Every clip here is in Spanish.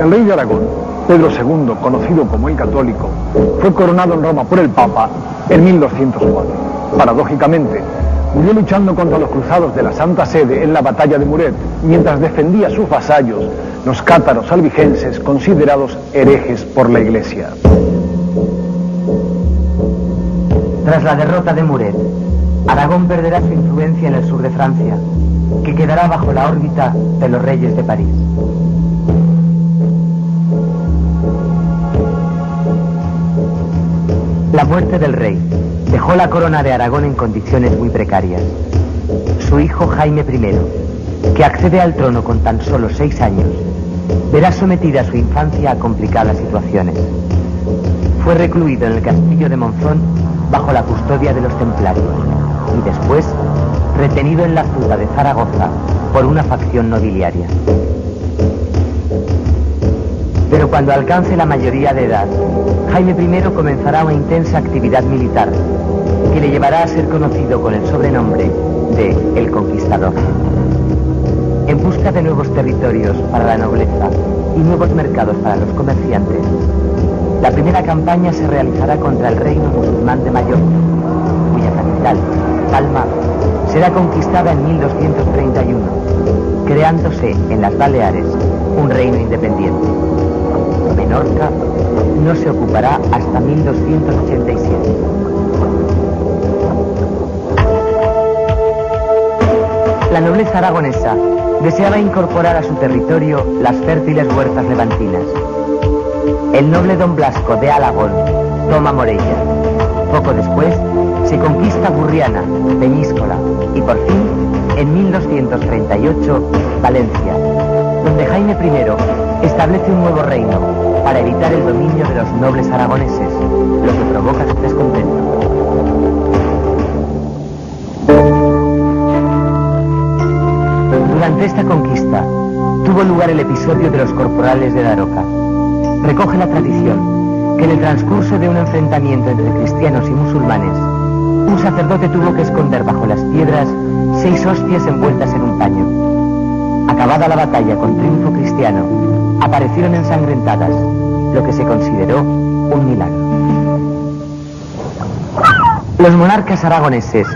El rey de Aragón, Pedro II, conocido como el Católico, fue coronado en Roma por el Papa en 1204. Paradójicamente, murió luchando contra los cruzados de la Santa Sede en la batalla de Muret, mientras defendía a sus vasallos, los cátaros albigenses, considerados herejes por la Iglesia. Tras la derrota de Muret, Aragón perderá su influencia en el sur de Francia, que quedará bajo la órbita de los reyes de París. La muerte del rey dejó la corona de Aragón en condiciones muy precarias. Su hijo Jaime I, que accede al trono con tan solo 6 años, verá sometida su infancia a complicadas situaciones. Fue recluido en el castillo de Monzón bajo la custodia de los templarios y después retenido en la Zuta de Zaragoza por una facción nobiliaria. Pero cuando alcance la mayoría de edad, Jaime I comenzará una intensa actividad militar que le llevará a ser conocido con el sobrenombre de El Conquistador. En busca de nuevos territorios para la nobleza y nuevos mercados para los comerciantes, la primera campaña se realizará contra el reino musulmán de Mallorca, cuya capital, Palma, será conquistada en 1231, creándose en las Baleares un reino independiente. Menorca no se ocupará hasta 1287. La nobleza aragonesa deseaba incorporar a su territorio las fértiles huertas levantinas. El noble don Blasco de Alagón toma Morella. Poco después se conquista Burriana, Peñíscola y por fin, en 1238, Valencia, donde Jaime I establece un nuevo reino para evitar el dominio de los nobles aragoneses, lo que provoca su descontento. Durante esta conquista tuvo lugar el episodio de los corporales de Daroca. Recoge la tradición que en el transcurso de un enfrentamiento entre cristianos y musulmanes, un sacerdote tuvo que esconder bajo las piedras 6 hostias envueltas en un paño. Acabada la batalla con triunfo cristiano, aparecieron ensangrentadas, lo que se consideró un milagro. Los monarcas aragoneses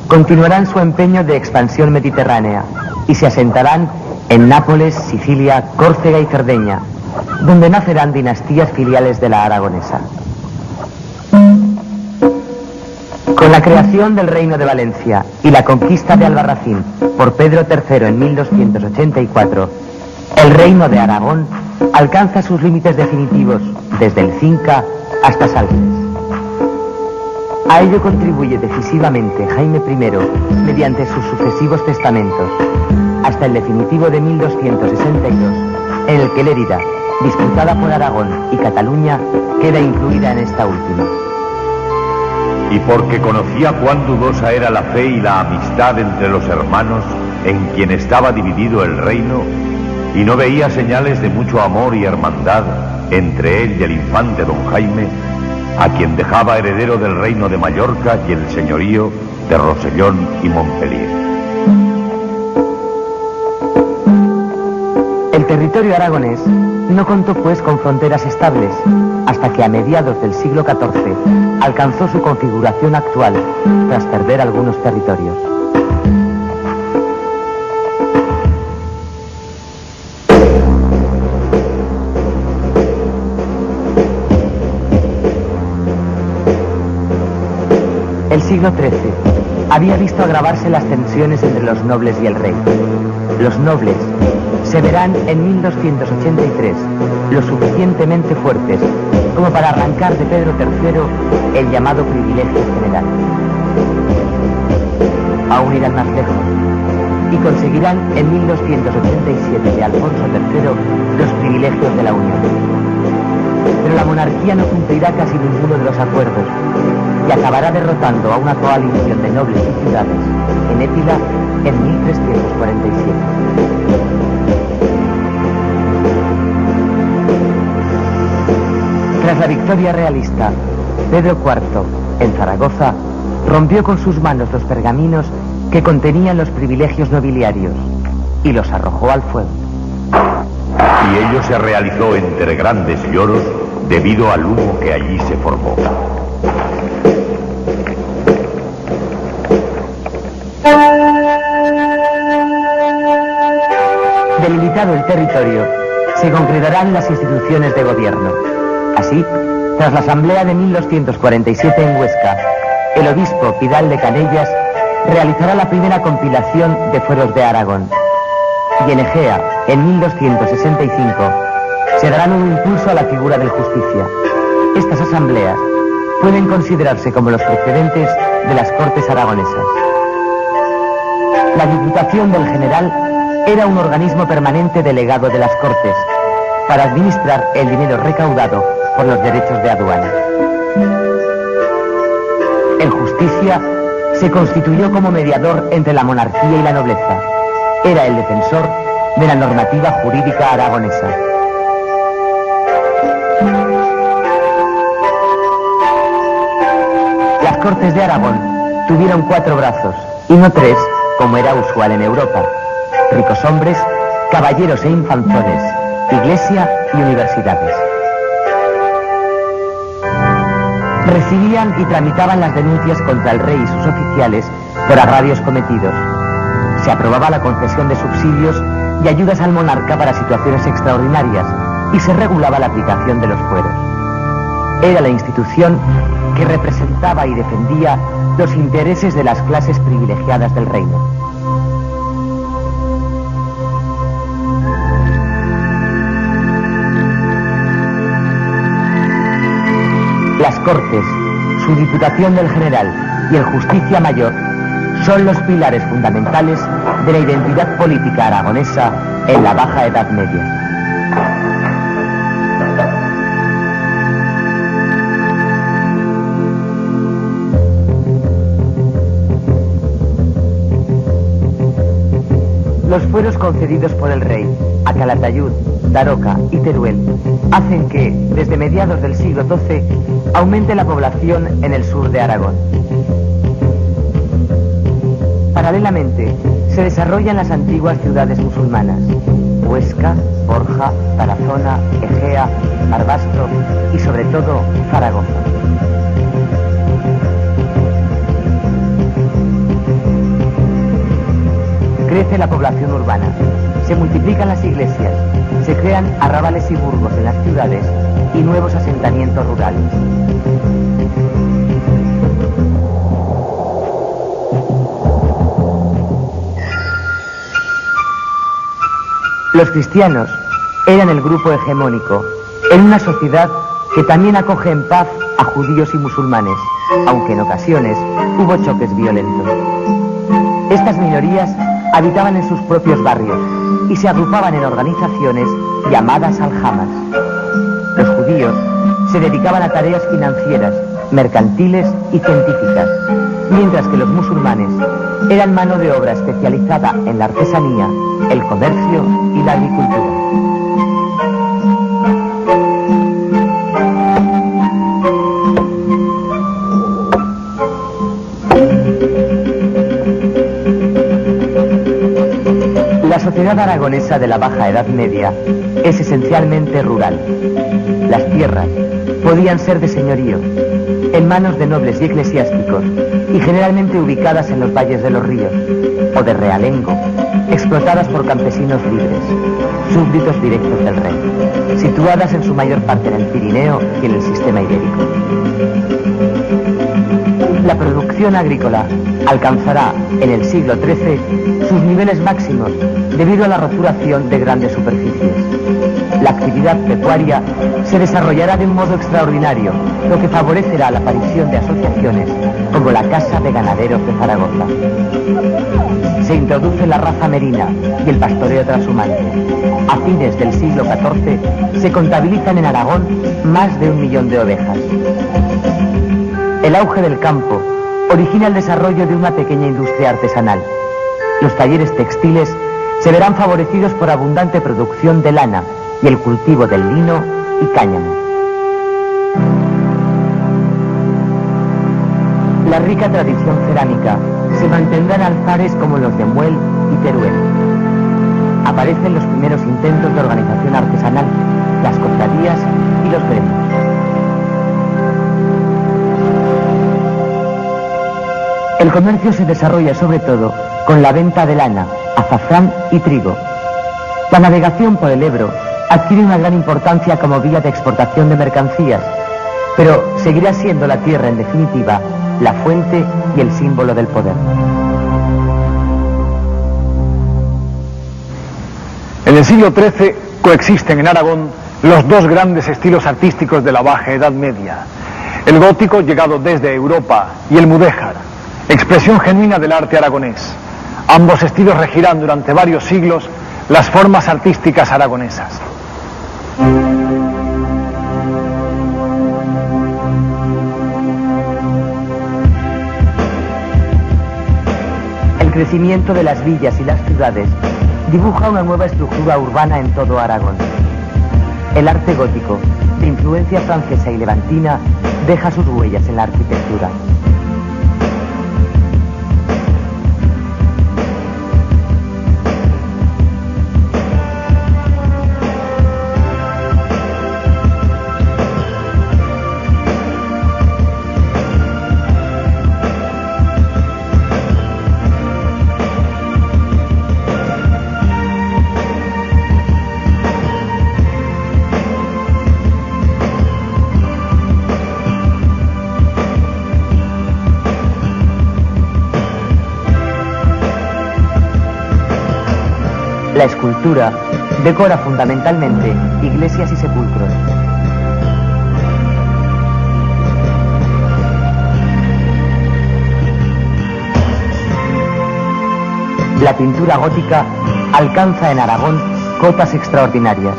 continuarán su empeño de expansión mediterránea y se asentarán en Nápoles, Sicilia, Córcega y Cerdeña, donde nacerán dinastías filiales de la aragonesa. Con la creación del Reino de Valencia y la conquista de Albarracín por Pedro III en 1284, el Reino de Aragón alcanza sus límites definitivos desde el Cinca hasta Salgues. A ello contribuye decisivamente Jaime I mediante sus sucesivos testamentos, hasta el definitivo de 1262, en el que Lérida, disputada por Aragón y Cataluña, queda incluida en esta última. Y porque conocía cuán dudosa era la fe y la amistad entre los hermanos, en quien estaba dividido el reino, y no veía señales de mucho amor y hermandad entre él y el infante don Jaime, a quien dejaba heredero del reino de Mallorca y el señorío de Rosellón y Montpellier. El territorio aragonés no contó pues con fronteras estables, hasta que a mediados del siglo XIV alcanzó su configuración actual, tras perder algunos territorios. El siglo XIII había visto agravarse las tensiones entre los nobles y el rey. Los nobles se verán en 1283 lo suficientemente fuertes como para arrancar de Pedro III el llamado privilegio general. Aún irán más lejos y conseguirán en 1287 de Alfonso III los privilegios de la Unión. Pero la monarquía no cumplirá casi ninguno de los acuerdos y acabará derrotando a una coalición de nobles y ciudades en Épila en 1347. Tras la victoria realista, Pedro IV, en Zaragoza, rompió con sus manos los pergaminos que contenían los privilegios nobiliarios y los arrojó al fuego. y ello se realizó entre grandes lloros debido al humo que allí se formó. Delimitado el territorio, se concretarán las instituciones de gobierno. Así, tras la asamblea de 1247 en Huesca, el obispo Pidal de Canellas realizará la primera compilación de fueros de Aragón. Y en Egea, en 1265, se dará nuevo impulso a la figura del justicia. Estas asambleas pueden considerarse como los precedentes de las Cortes aragonesas. La Diputación del General era un organismo permanente delegado de las Cortes para administrar el dinero recaudado por los derechos de aduana. El Justicia se constituyó como mediador entre la monarquía y la nobleza. Era el defensor de la normativa jurídica aragonesa. Las Cortes de Aragón tuvieron 4 brazos, y no 3, como era usual en Europa: ricos hombres, caballeros e infanzones, iglesia y universidades. Recibían y tramitaban las denuncias contra el rey y sus oficiales por agravios cometidos. Se aprobaba la concesión de subsidios y ayudas al monarca para situaciones extraordinarias y se regulaba la aplicación de los fueros. Era la institución que representaba y defendía los intereses de las clases privilegiadas del reino. Las Cortes, su Diputación del General y el Justicia Mayor son los pilares fundamentales de la identidad política aragonesa en la Baja Edad Media. Los fueros concedidos por el rey a Calatayud, Daroca y Teruel hacen que, desde mediados del siglo XII, aumente la población en el sur de Aragón. Paralelamente, se desarrollan las antiguas ciudades musulmanas: Huesca, Borja, Tarazona, Egea, Barbastro y, sobre todo, Zaragoza. Crece la población urbana, se multiplican las iglesias, se crean arrabales y burgos en las ciudades y nuevos asentamientos rurales. Los cristianos eran el grupo hegemónico en una sociedad que también acoge en paz a judíos y musulmanes, aunque en ocasiones hubo choques violentos. Estas minorías habitaban en sus propios barrios y se agrupaban en organizaciones llamadas aljamas. Los judíos se dedicaban a tareas financieras, mercantiles y científicas, mientras que los musulmanes eran mano de obra especializada en la artesanía, el comercio y la agricultura. La sociedad aragonesa de la Baja Edad Media es esencialmente rural. Las tierras podían ser de señorío, en manos de nobles y eclesiásticos, y generalmente ubicadas en los valles de los ríos, o de realengo, explotadas por campesinos libres, súbditos directos del rey, situadas en su mayor parte en el Pirineo y en el sistema ibérico. La producción agrícola alcanzará en el siglo XIII sus niveles máximos debido a la roturación de grandes superficies. La actividad pecuaria se desarrollará de un modo extraordinario, lo que favorecerá la aparición de asociaciones como la Casa de Ganaderos de Zaragoza. Se introduce la raza merina y el pastoreo trashumante. A fines del siglo XIV se contabilizan en Aragón más de 1 millón de ovejas. El auge del campo origina el desarrollo de una pequeña industria artesanal. Los talleres textiles se verán favorecidos por abundante producción de lana y el cultivo del lino y cáñamo. La rica tradición cerámica se mantendrá en alfares como los de Muel y Teruel. A aparecen los primeros intentos de organización artesanal, las cofradías y los gremios. El comercio se desarrolla sobre todo con la venta de lana, azafrán y trigo. La navegación por el Ebro adquiere una gran importancia como vía de exportación de mercancías, pero seguirá siendo la tierra, en definitiva, la fuente y el símbolo del poder. En el siglo XIII coexisten en Aragón los dos grandes estilos artísticos de la Baja Edad Media: el gótico, llegado desde Europa, y el mudéjar, expresión genuina del arte aragonés. Ambos estilos regirán durante varios siglos las formas artísticas aragonesas. El crecimiento de las villas y las ciudades dibuja una nueva estructura urbana en todo Aragón. El arte gótico, de influencia francesa y levantina, deja sus huellas en la arquitectura. La escultura decora fundamentalmente iglesias y sepulcros. La pintura gótica alcanza en Aragón cotas extraordinarias.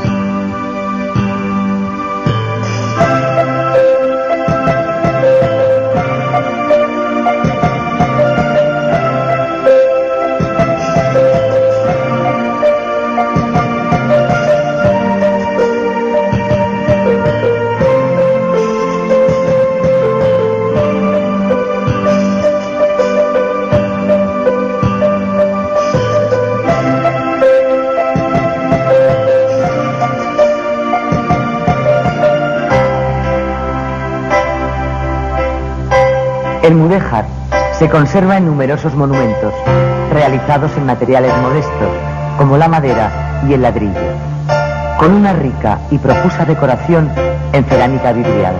El mudéjar se conserva en numerosos monumentos, realizados en materiales modestos, como la madera y el ladrillo, con una rica y profusa decoración en cerámica vidriada.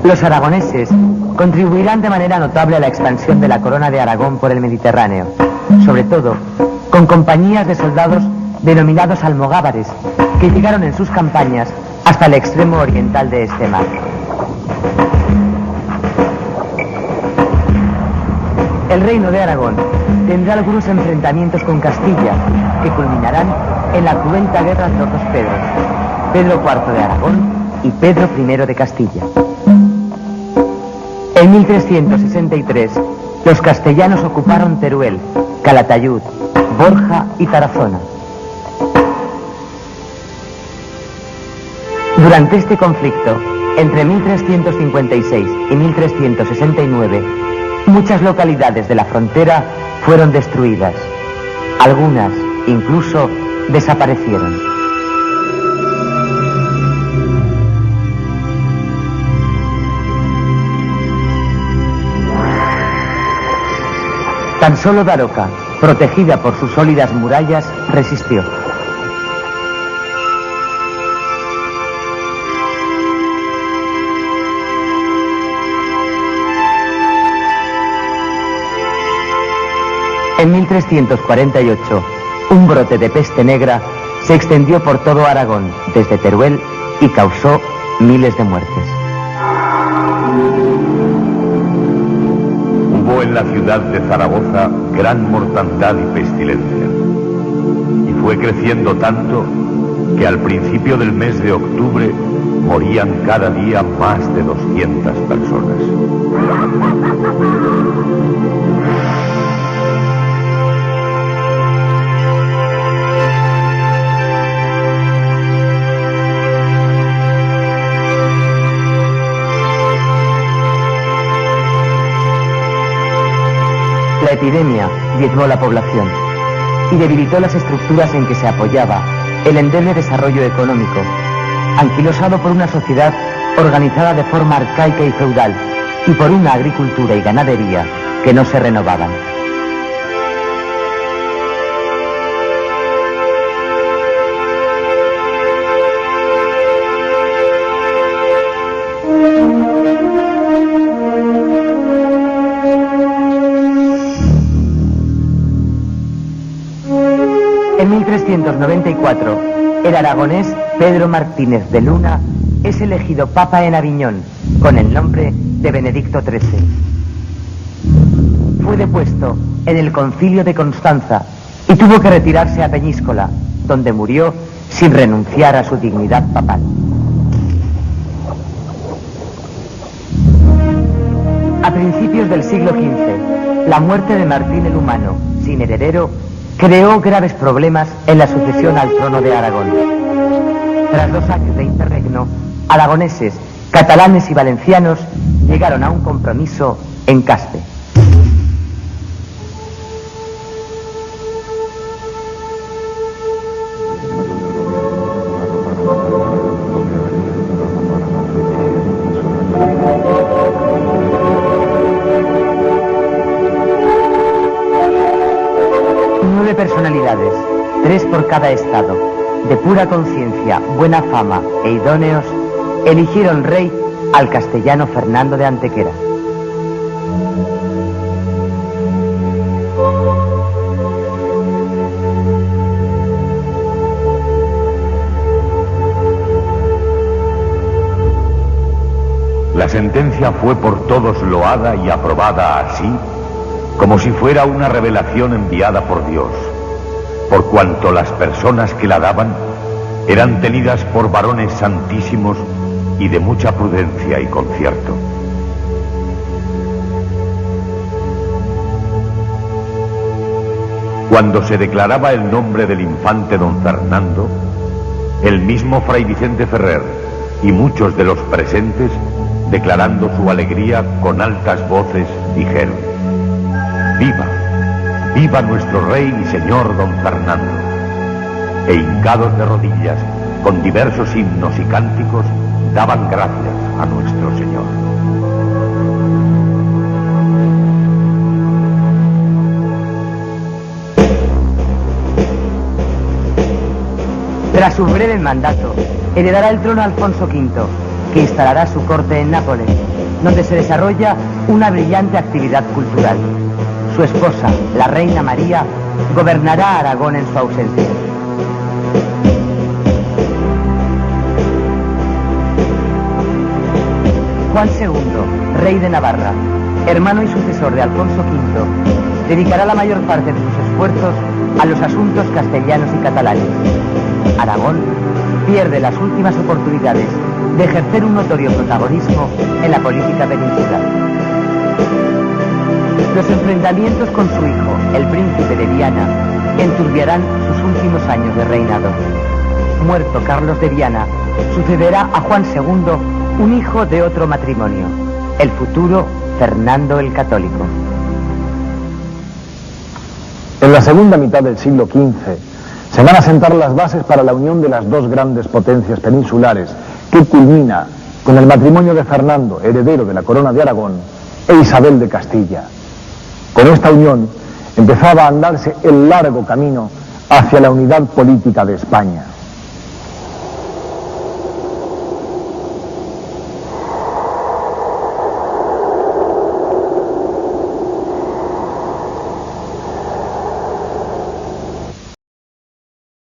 Los aragoneses contribuirán de manera notable a la expansión de la corona de Aragón por el Mediterráneo, sobre todo con compañías de soldados denominados almogávares, que llegaron en sus campañas hasta el extremo oriental de este mar. El reino de Aragón tendrá algunos enfrentamientos con Castilla, que culminarán en la cruenta guerra entre los dos Pedros, Pedro IV de Aragón y Pedro I de Castilla. En 1363, los castellanos ocuparon Teruel, Calatayud, Borja y Tarazona. Durante este conflicto, entre 1356 y 1369, muchas localidades de la frontera fueron destruidas. Algunas, incluso, desaparecieron. Tan solo Daroca, protegida por sus sólidas murallas, resistió. En 1348, un brote de peste negra se extendió por todo Aragón, desde Teruel, y causó miles de muertes. Hubo en la ciudad de Zaragoza gran mortandad y pestilencia, y fue creciendo tanto que al principio del mes de octubre morían cada día más de 200 personas. La epidemia diezmó la población y debilitó las estructuras en que se apoyaba el endeble desarrollo económico, anquilosado por una sociedad organizada de forma arcaica y feudal y por una agricultura y ganadería que no se renovaban. En 1394, el aragonés Pedro Martínez de Luna es elegido papa en Aviñón con el nombre de Benedicto XIII. Fue depuesto en el Concilio de Constanza y tuvo que retirarse a Peñíscola, donde murió sin renunciar a su dignidad papal. A principios del siglo XV, la muerte de Martín el Humano, sin heredero, creó graves problemas en la sucesión al trono de Aragón. Tras 2 años de interregno, aragoneses, catalanes y valencianos llegaron a un compromiso en Caspe. Personalidades, 3 por cada estado, de pura conciencia, buena fama e idóneos, eligieron rey al castellano Fernando de Antequera. La sentencia fue por todos loada y aprobada así, como si fuera una revelación enviada por Dios, por cuanto las personas que la daban eran tenidas por varones santísimos y de mucha prudencia y concierto. Cuando se declaraba el nombre del infante don Fernando, el mismo fray Vicente Ferrer y muchos de los presentes, declarando su alegría con altas voces, dijeron: ¡Viva! ¡Viva nuestro rey y señor don Fernando! E hincados de rodillas, con diversos himnos y cánticos, daban gracias a nuestro Señor. Tras su breve mandato, heredará el trono Alfonso V, que instalará su corte en Nápoles, donde se desarrolla una brillante actividad cultural. Su esposa, la reina María, gobernará Aragón en su ausencia. Juan II, rey de Navarra, hermano y sucesor de Alfonso V, dedicará la mayor parte de sus esfuerzos a los asuntos castellanos y catalanes. Aragón pierde las últimas oportunidades de ejercer un notorio protagonismo en la política peninsular. Los enfrentamientos con su hijo, el príncipe de Viana, enturbiarán sus últimos años de reinado. Muerto Carlos de Viana, sucederá a Juan II, un hijo de otro matrimonio, el futuro Fernando el Católico. En la segunda mitad del siglo XV se van a sentar las bases para la unión de las 2 grandes potencias peninsulares, que culmina con el matrimonio de Fernando, heredero de la corona de Aragón, e Isabel de Castilla. Con esta unión empezaba a andarse el largo camino hacia la unidad política de España.